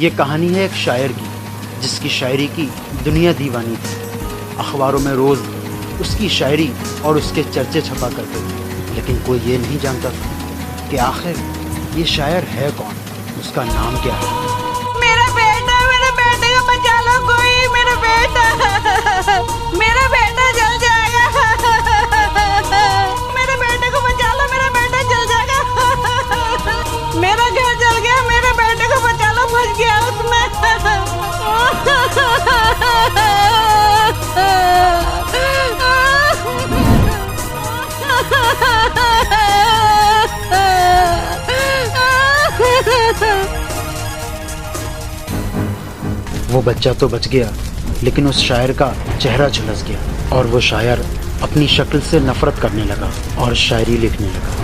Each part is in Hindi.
ये कहानी है एक शायर की, जिसकी शायरी की दुनिया दीवानी थी। अखबारों में रोज़ उसकी शायरी और उसके चर्चे छपा करते थे, लेकिन कोई ये नहीं जानता था कि आखिर ये शायर है कौन, उसका नाम क्या है। मेरे बेटे को बचा लो कोई, मेरा बेटा जल जाएगा। मेरे बेटे को बचा लो, मेरा बेटा जल जाएगा। मेरा घर जल गया, मेरे बेटे को बचा लो, फंस गया उसमें। वो बच्चा तो बच गया, लेकिन उस शायर का चेहरा झुलस गया और वो शायर अपनी शक्ल से नफरत करने लगा और शायरी लिखने लगा।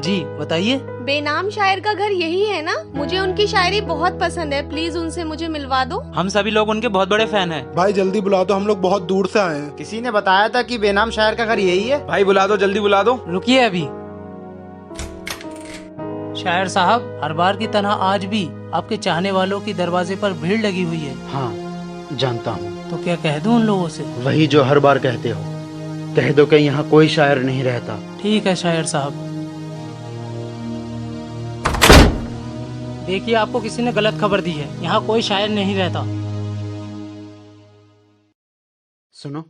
जी बताइए। बेनाम शायर का घर यही है ना? मुझे उनकी शायरी बहुत पसंद है, प्लीज उनसे मुझे मिलवा दो। हम सभी लोग उनके बहुत बड़े फैन हैं। भाई जल्दी बुला दो, हम लोग बहुत दूर से आए हैं। किसी ने बताया था कि बेनाम शायर का घर यही है। भाई बुला दो, जल्दी बुला दो। रुकिए अभी। शायर साहब, हर बार की तरह आज भी आपके चाहने वालों की दरवाजे पर भीड़ लगी हुई है। हाँ जानता हूँ। तो क्या कह दूं उन लोगों से? वही जो हर बार कहते हो, कह दो कि यहाँ कोई शायर नहीं रहता। ठीक है शायर साहब। देखिए, आपको किसी ने गलत खबर दी है, यहाँ कोई शायर नहीं रहता। सुनो,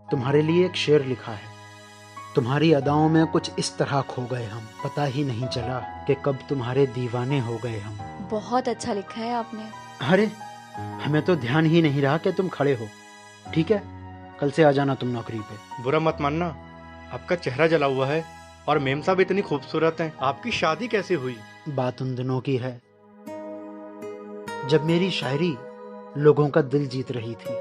तुम्हारे लिए एक शेर लिखा है। तुम्हारी अदाओं में कुछ इस तरह खो गए हम, पता ही नहीं चला कि कब तुम्हारे दीवाने हो गए हम। बहुत अच्छा लिखा है आपने। अरे हमें तो ध्यान ही नहीं रहा कि तुम खड़े हो। ठीक है, कल से आ जाना तुम नौकरी पे। बुरा मत मानना, आपका चेहरा जला हुआ है और मेम साहब इतनी खूबसूरत हैं। आपकी शादी कैसे हुई? बात उन दिनों की है जब मेरी शायरी लोगों का दिल जीत रही थी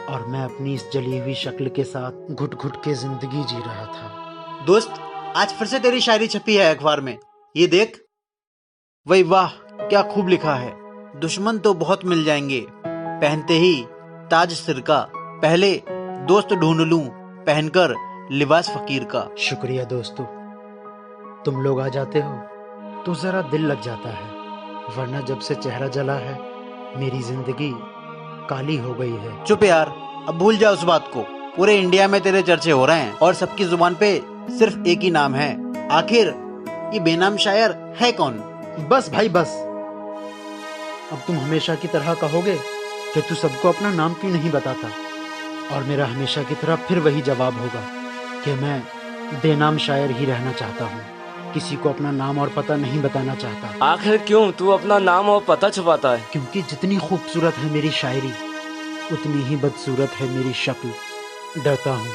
और मैं अपनी इस जली हुई शक्ल के साथ घुट घुट के जिंदगी जी रहा था। दोस्त, आज फिर से तेरी शायरी छपी है अखबार में, ये देख। वही वाह, क्या खूब लिखा है। दुश्मन तो बहुत मिल जाएंगे, पहनते ही ताज सिर का, पहले दोस्त ढूंढ लूं पहनकर लिबास फकीर का। शुक्रिया दोस्तों, तुम लोग आ जाते हो तो जरा दिल लग जाता है, वरना जब से चेहरा जला है मेरी जिंदगी काली हो गई है। चुप यार, अब भूल जा उस बात को। पूरे इंडिया में तेरे चर्चे हो रहे हैं और सबकी जुबान पे सिर्फ एक ही नाम है। आखिर ये बेनाम शायर है कौन? बस भाई बस, अब तुम हमेशा की तरह कहोगे कि तू सबको अपना नाम क्यों नहीं बताता, और मेरा हमेशा की तरह फिर वही जवाब होगा कि मैं बेनाम शायर ही रहना चाहता हूँ, किसी को अपना नाम और पता नहीं बताना चाहता। आखिर क्यों तू अपना नाम और पता छुपाता है? क्योंकि जितनी खूबसूरत है मेरी शायरी, उतनी ही बदसूरत है मेरी शक्ल। डरता हूँ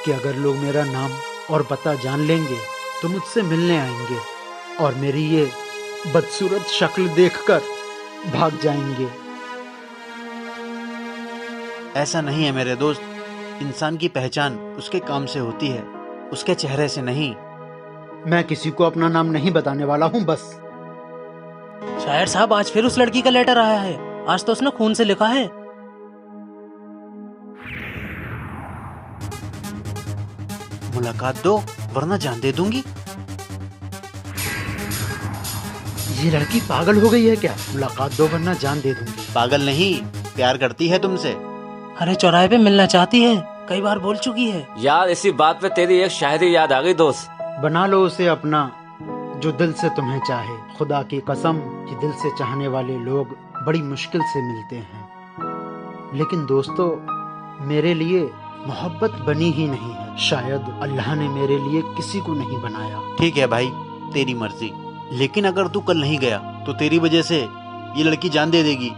कि अगर लोग मेरा नाम और पता जान लेंगे तो मुझसे मिलने आएंगे और मेरी ये बदसूरत शक्ल देखकर भाग जाएंगे। ऐसा नहीं है मेरे दोस्त, इंसान की पहचान उसके काम से होती है, उसके चेहरे से नहीं। मैं किसी को अपना नाम नहीं बताने वाला हूँ, बस। शायर साहब, आज फिर उस लड़की का लेटर आया है। आज तो उसने खून से लिखा है। मुलाकात दो वरना जान दे दूंगी। ये लड़की पागल हो गई है क्या? मुलाकात दो वरना जान दे दूंगी। पागल नहीं, प्यार करती है तुमसे। अरे चौराहे पे मिलना चाहती है, कई बार बोल चुकी है। यार इसी बात पे तेरी एक शायरी याद आ गई दोस्त। बना लो उसे अपना जो दिल से तुम्हें चाहे। खुदा की कसम कि दिल से चाहने वाले लोग बड़ी मुश्किल से मिलते हैं, लेकिन दोस्तों मेरे लिए मोहब्बत बनी ही नहीं है। शायद अल्लाह ने मेरे लिए किसी को नहीं बनाया। ठीक है भाई, तेरी मर्जी, लेकिन अगर तू कल नहीं गया तो तेरी वजह से ये लड़की जान दे देगी।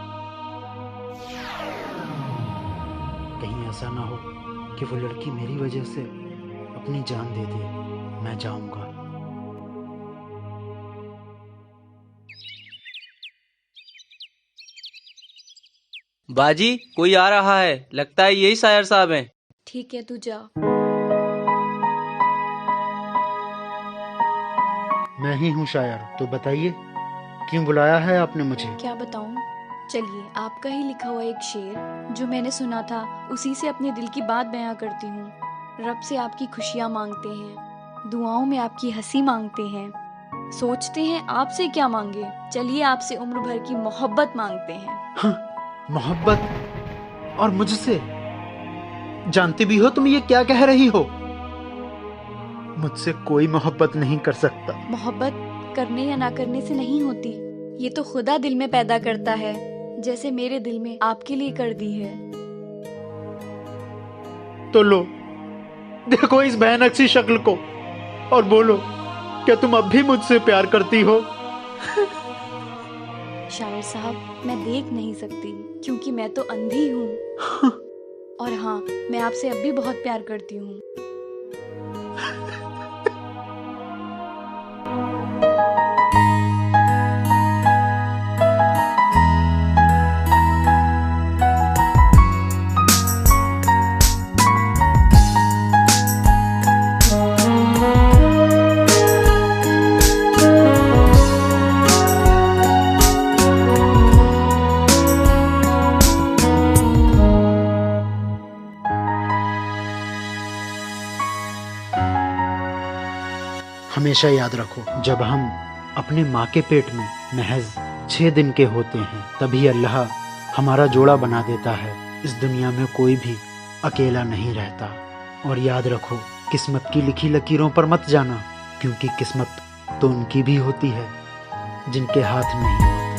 कहीं ऐसा ना हो कि वो लड़की मेरी वजह से अपनी जान दे दे। मैं जाऊंगा। बाजी, कोई आ रहा है, लगता है यही शायर साहब हैं। ठीक है, तू जा। मैं ही हूँ शायर, तो बताइए क्यों बुलाया है आपने मुझे? क्या बताऊं? चलिए, आपका ही लिखा हुआ एक शेर जो मैंने सुना था, उसी से अपने दिल की बात बयां करती हूँ। रब से आपकी खुशियाँ मांगते हैं, दुआओं में आपकी हंसी मांगते हैं, सोचते हैं आपसे क्या मांगे। चलिए आपसे उम्र भर की मोहब्बत मांगते हैं। हाँ, मोहब्बत? और मुझसे? जानती भी हो तुम ये क्या कह रही हो? मुझसे कोई मोहब्बत नहीं कर सकता। मोहब्बत करने या ना करने से नहीं होती, ये तो खुदा दिल में पैदा करता है, जैसे मेरे दिल में आपके लिए कर दी है। तो लो, देखो इस भयानक सी शक्ल को और बोलो, क्या तुम अब भी मुझसे प्यार करती हो? शायर साहब, मैं देख नहीं सकती क्योंकि मैं तो अंधी हूँ। और हाँ, मैं आपसे अब भी बहुत प्यार करती हूँ। हमेशा याद रखो, जब हम अपने माँ के पेट में महज 6 दिन के होते हैं, तभी अल्लाह हमारा जोड़ा बना देता है। इस दुनिया में कोई भी अकेला नहीं रहता। और याद रखो, किस्मत की लिखी लकीरों पर मत जाना, क्योंकि किस्मत तो उनकी भी होती है जिनके हाथ नहीं होते।